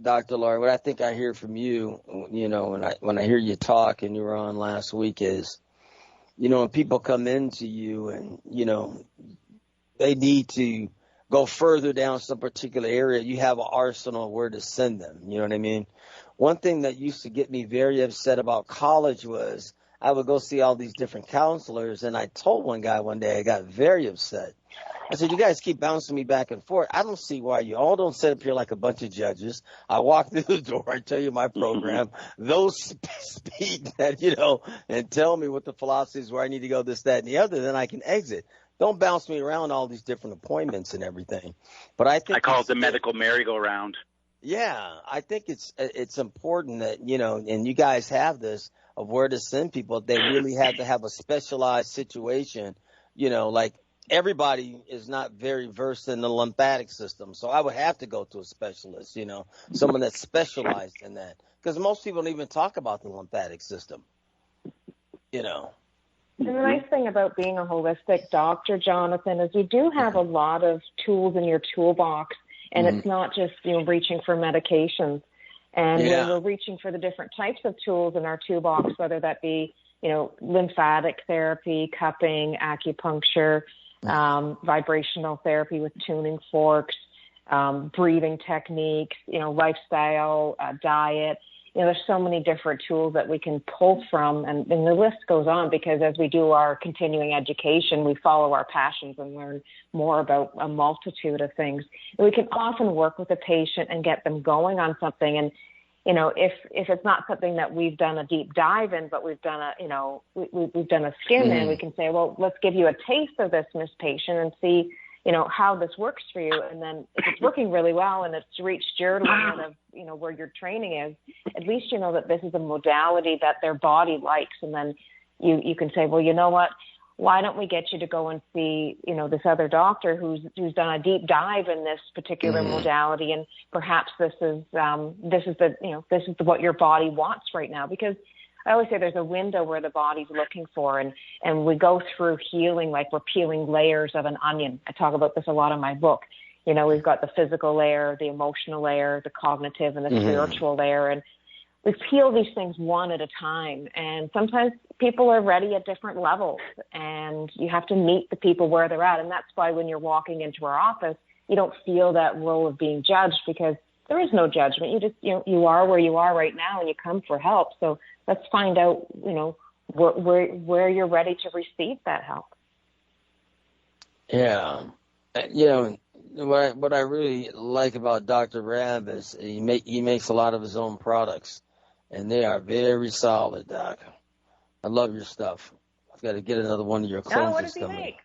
Dr. Lauren, what I think I hear from you, when I hear you talk and you were on last week is, when people come into you and, they need to go further down some particular area, you have an arsenal where to send them. You know what I mean? One thing that used to get me very upset about college was I would go see all these different counselors, and I told one guy one day, I got very upset. I said, you guys keep bouncing me back and forth. I don't see why you all don't sit up here like a bunch of judges. I walk through the door, I tell you my program. Those speak that, and tell me what the philosophy is, where I need to go, this, that, and the other, then I can exit. Don't bounce me around all these different appointments and everything. But I call it the medical merry-go-round. Yeah, I think it's important that, and you guys have this, of where to send people. They really have to have a specialized situation, like everybody is not very versed in the lymphatic system. So I would have to go to a specialist, someone that's specialized in that. Because most people don't even talk about the lymphatic system, And the nice thing about being a holistic doctor, Johnathan, is you do have a lot of tools in your toolbox, and it's not just, reaching for medications. And when we're reaching for the different types of tools in our toolbox, whether that be, lymphatic therapy, cupping, acupuncture, vibrational therapy with tuning forks, breathing techniques, lifestyle, diet. There's so many different tools that we can pull from, and the list goes on, because as we do our continuing education, we follow our passions and learn more about a multitude of things. And we can often work with a patient and get them going on something. And, if it's not something that we've done a deep dive in, but we've done we've done a skim in, we can say, well, let's give you a taste of this, Miss Patient, and see, how this works for you. And then if it's working really well and it's reached your limit of, where your training is, at least you know that this is a modality that their body likes. And then you can say, well, you know what, why don't we get you to go and see, this other doctor who's done a deep dive in this particular modality, and perhaps this is what your body wants right now. Because I always say there's a window where the body's looking for, and we go through healing like we're peeling layers of an onion. I talk about this a lot in my book. We've got the physical layer, the emotional layer, the cognitive, and the spiritual layer, and we peel these things one at a time. And sometimes people are ready at different levels, and you have to meet the people where they're at. And that's why when you're walking into our office, you don't feel that role of being judged, because there is no judgment. You just, you are where you are right now, and you come for help. So let's find out, where you're ready to receive that help. Yeah. What I really like about Dr. Rabb is he makes a lot of his own products, and they are very solid, Doc. I love your stuff. I've got to get another one of your cleansers. What does he make?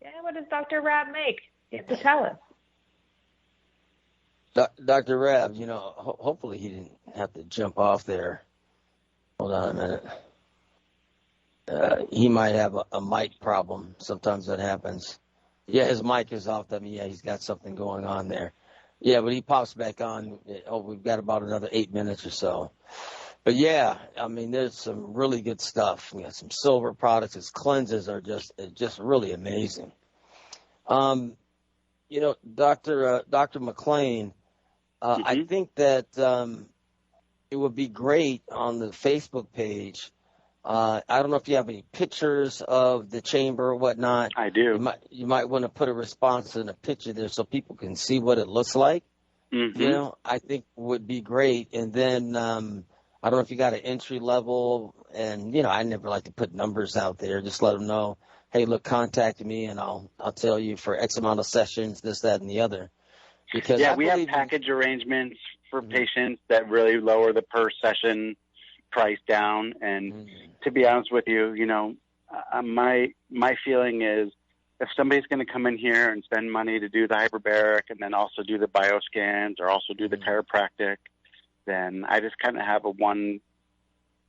Yeah, what does Dr. Rabb make? You have to tell us. Dr. Rabb, hopefully he didn't have to jump off there. Hold on a minute. He might have a mic problem. Sometimes that happens. Yeah, his mic is off. He's got something going on there. Yeah, but he pops back on. We've got about another 8 minutes or so. But yeah, there's some really good stuff. We got some silver products. His cleanses are just really amazing. Dr. McLaine, I think that it would be great on the Facebook page. I don't know if you have any pictures of the chamber or whatnot. I do. You might want to put a response in a picture there so people can see what it looks like. I think would be great. And then I don't know if you got an entry level, and I never like to put numbers out there. Just let them know, hey, look, contact me, and I'll tell you for X amount of sessions, this, that, and the other. Because we have package arrangements for patients that really lower the per session price down. And to be honest with you, my feeling is, if somebody's going to come in here and spend money to do the hyperbaric and then also do the bioscans or also do the chiropractic, then I just kind of have a one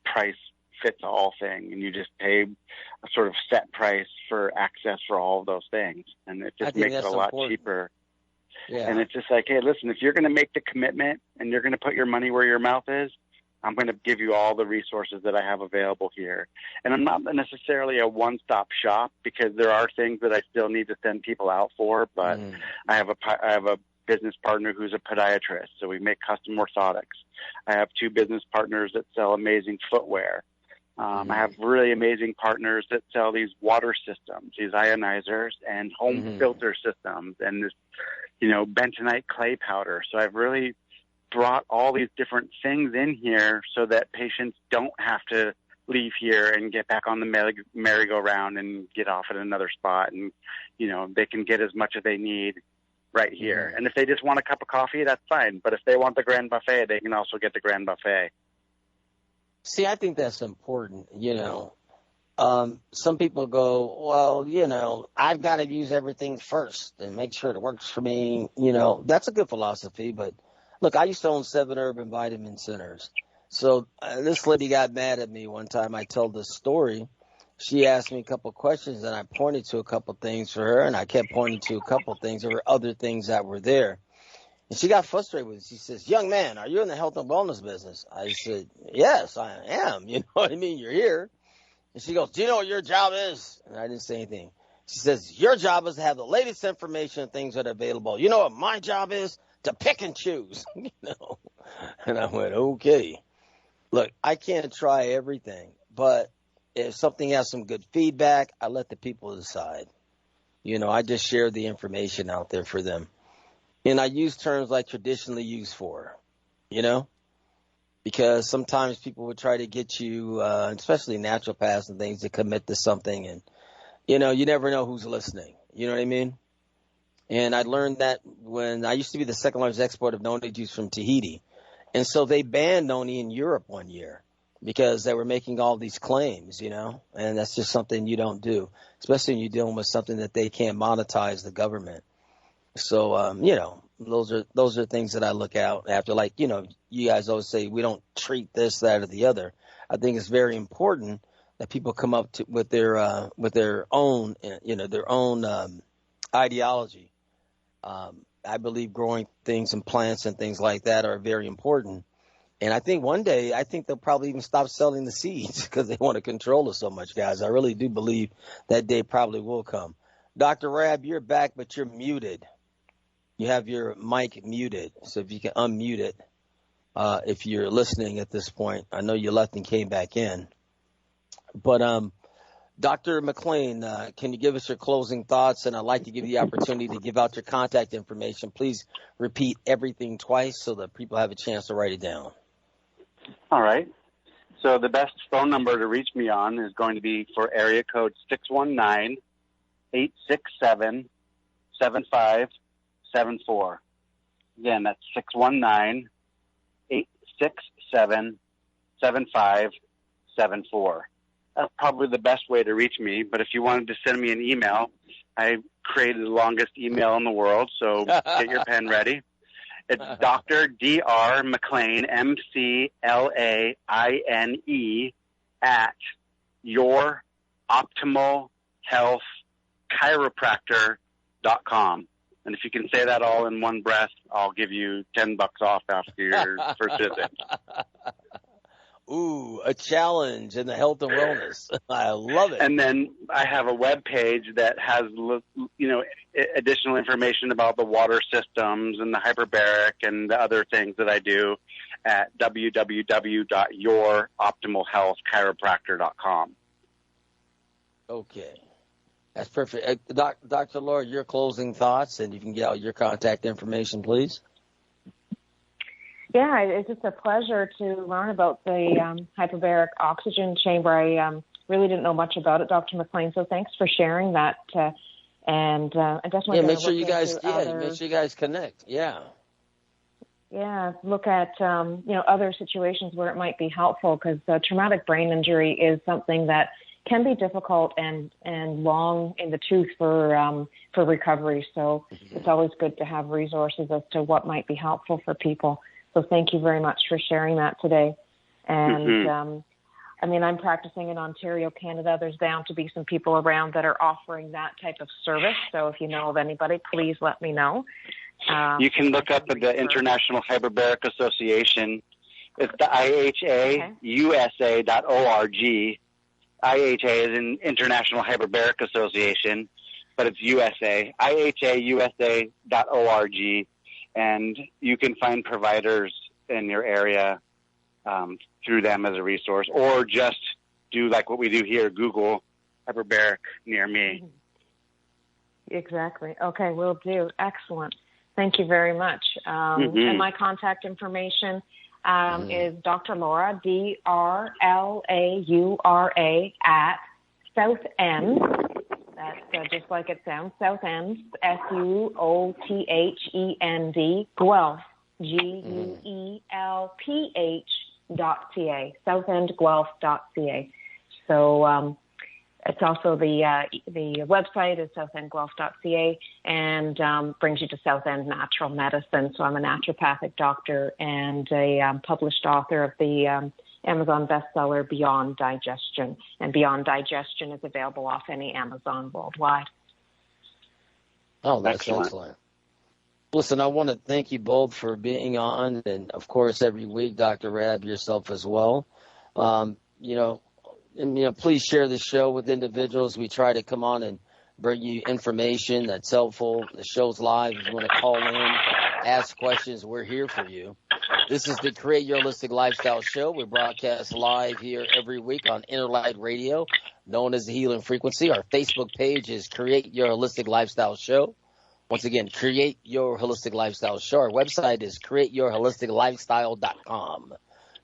price fits all thing, and you just pay a sort of set price for access for all of those things, and it just makes it a lot cheaper. Yeah. And it's just like, hey, listen, if you're going to make the commitment and you're going to put your money where your mouth is, I'm going to give you all the resources that I have available here. And I'm not necessarily a one-stop shop, because there are things that I still need to send people out for, but I have a business partner who's a podiatrist, so we make custom orthotics. I have 2 business partners that sell amazing footwear. I have really amazing partners that sell these water systems, these ionizers, and home filter systems, and this, bentonite clay powder. So I've really brought all these different things in here so that patients don't have to leave here and get back on the merry-go-round and get off at another spot. And, you know, they can get as much as they need right here. And if they just want a cup of coffee, that's fine. But if they want the grand buffet, they can also get the grand buffet. See, I think that's important, you know. Some people go, well, you know, I've got to use everything first and make sure it works for me. You know, that's a good philosophy. But, look, I used to own 7 urban vitamin centers. So this lady got mad at me one time. I told this story. She asked me a couple of questions, and I pointed to a couple of things for her, and I kept pointing to a couple of things. There were other things that were there. And she got frustrated with it. She says, young man, are you in the health and wellness business? I said, yes, I am. You know what I mean? You're here. And she goes, do you know what your job is? And I didn't say anything. She says, your job is to have the latest information and things that are available. You know what my job is? To pick and choose. You know? And I went, okay. Look, I can't try everything, but if something has some good feedback, I let the people decide. You know, I just share the information out there for them. And I use terms like traditionally used for, you know, because sometimes people would try to get you, especially naturopaths and things, to commit to something. And, you know, you never know who's listening. You know what I mean? And I learned that when I used to be the second largest exporter of noni juice from Tahiti. And so they banned noni in Europe one year because they were making all these claims, you know, and that's just something you don't do, especially when you're dealing with something that they can't monetize, the government. So, you know, those are things that I look out after. Like, you know, you guys always say we don't treat this, that, or the other. I think it's very important that people come up with their own, you know, their own ideology. I believe growing things and plants and things like that are very important. And I think one day, I think they'll probably even stop selling the seeds because they want to control it so much, guys. I really do believe that day probably will come. Dr. Rabb, you're back, but you're muted. You have your mic muted. So if you can unmute it, if you're listening at this point. I know you left and came back in. But Dr. McLaine, can you give us your closing thoughts? And I'd like to give you the opportunity to give out your contact information. Please repeat everything twice so that people have a chance to write it down. All right. So the best phone number to reach me on is going to be for area code 619-867-7574. Again, that's 619-867-7574. That's probably the best way to reach me. But if you wanted to send me an email, I created the longest email in the world, so get your pen ready. It's Dr. D.R. McLaine, McLaine, at YourOptimalHealthChiropractor.com. And if you can say that all in one breath, I'll give you $10 off after your first visit. Ooh, a challenge in the health and wellness. I love it. And then I have a web page that has, you know, additional information about the water systems and the hyperbaric and the other things that I do at www.YourOptimalHealthChiropractor.com. Okay. That's perfect. Dr. Laura, your closing thoughts, and you can get out your contact information, please. Yeah, it's just a pleasure to learn about the hyperbaric oxygen chamber. I really didn't know much about it, Dr. McLaine, so thanks for sharing that. And I definitely make sure you guys make sure you guys connect. Yeah, look at you know, other situations where it might be helpful, because traumatic brain injury is something that can be difficult and long in the tooth for recovery. So it's always good to have resources as to what might be helpful for people. So thank you very much for sharing that today. And I mean, I'm practicing in Ontario, Canada. There's bound to be some people around that are offering that type of service. So if you know of anybody, please let me know. You can look up at the International Hyperbaric Association. It's the IHAUSA.org. IHA is an International Hyperbaric Association, but it's USA. IHAUSA.org. And you can find providers in your area through them as a resource, or just do like what we do here, Google hyperbaric near me. Exactly. Okay, will do. Excellent. Thank you very much. And my contact information, is Dr. Laura, DRLAURA at South End. That's just like it sounds, South End, SUOTHEND, Guelph, GUELPH.ca, southendguelph.ca. So it's also the website is southendguelph.ca and brings you to South End Natural Medicine. So I'm a naturopathic doctor and a published author of the Amazon bestseller Beyond Digestion. And Beyond Digestion is available off any Amazon worldwide. Oh, that's excellent. Listen, I want to thank you both for being on, and of course every week, Dr. Rabb, yourself as well. Please share the show with individuals. We try to come on and bring you information that's helpful. The show's live. If you want to call in, ask questions, we're here for you. This is the Create Your Holistic Lifestyle Show. We broadcast live here every week on Interlight Radio, known as the Healing Frequency. Our Facebook page is Create Your Holistic Lifestyle Show. Once again, Create Your Holistic Lifestyle Show. Our website is createyourholisticlifestyle.com.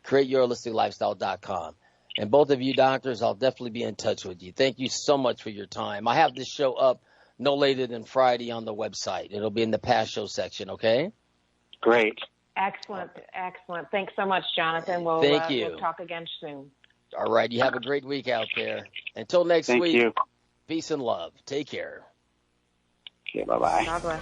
Createyourholisticlifestyle.com. And both of you doctors, I'll definitely be in touch with you. Thank you so much for your time. I have this show up no later than Friday on the website. It'll be in the past show section, okay? Great. Excellent. Thanks so much, Johnathan. Thank you. We'll talk again soon. All right. You have a great week out there. Until next week, Thank you. Peace and love. Take care. Okay, bye-bye. God bless.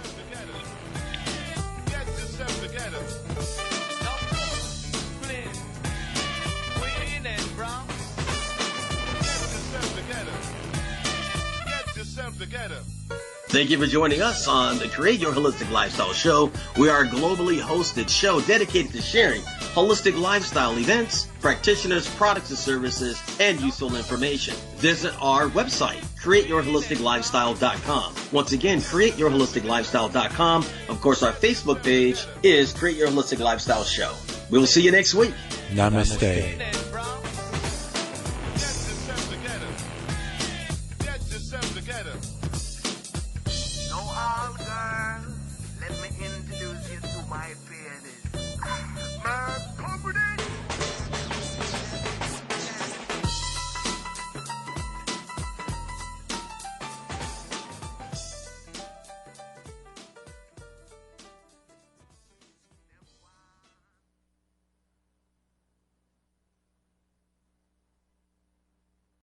Thank you for joining us on the Create Your Holistic Lifestyle Show. We are a globally hosted show dedicated to sharing holistic lifestyle events, practitioners, products and services, and useful information. Visit our website, createyourholisticlifestyle.com. Once again, createyourholisticlifestyle.com. Of course, our Facebook page is Create Your Holistic Lifestyle Show. We will see you next week. Namaste.